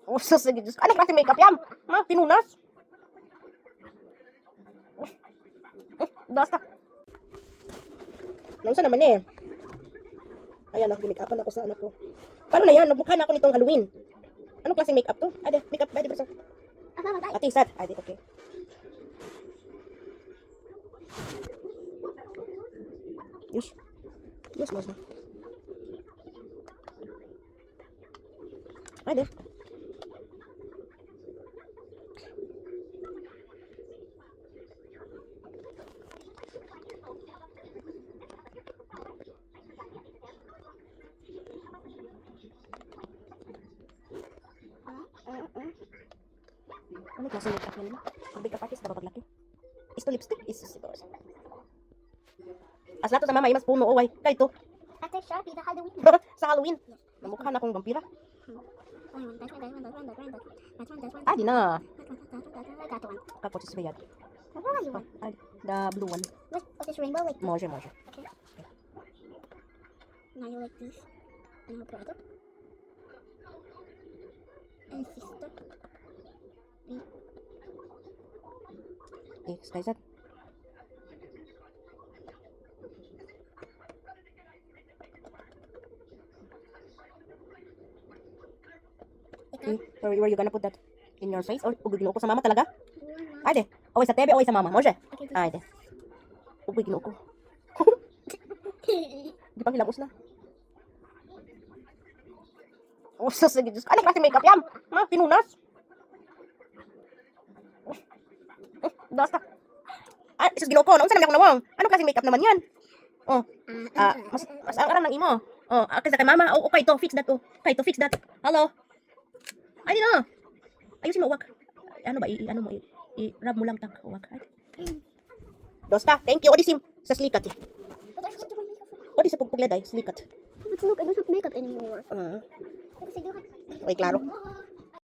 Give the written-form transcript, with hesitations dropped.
Oh, sus, sige, Diyos ko. Anong klase makeup yan? Ha? Pinunas? Basta. Nausa naman eh. Ayan, mag-makeupan ako sa anak ko. Paano na yan? Nagmukha na ako nitong Halloween. Anong klaseng makeup to? Ade, makeup, ade, basta. Ate, sad. Ade, okay. Yes. Yes, mas na. Ade. Ano klase makeup yan? Mag-makeup artist ba paglaki? Is to lipstick? Is siguro. As lato sa mama, mas puno o ay. Kaya ito. After Sharpie, the Halloween. Sa Halloween. Namukha na akong vampira. Ah, di na. That one. Kapot si Bayad. What are you? Ay, the blue one. What? What is rainbow like? Moja, moja. Okay. Now you like this. Now brother. And sister. Eh, sky sad. Okay, where you gonna put that? In your face? Or ugugino ko sa mama talaga? Ay, de. Oy sa tebe, oy sa mama. Moja. Ay, de. Ugugino ko. Di pang hilamos na. Oh, sus, sige, Diyos ko. Anong klase makeup yan? Ha? Pinunas? Basta. Ah, sus, ginoo ko. Naunsa naman ako nawang. Anong klase makeup naman yan? Oh. Mas ang aram ng imo. Oh, kasi kay mama. Oh, okay to. Fix that. Oh. Okay to. Fix that. Hello? Ay, di na. Ayusin mo, uwak. Ano ba? Ano mo? I-rub mo lang tak. Uwak. Dosta. Thank you. Odisim. Sa slikat. But I forgot to wear makeup. Odis sa pugpugleday. Slikat. But look, I don't have makeup anymore. Because I do have. Okay, klaro.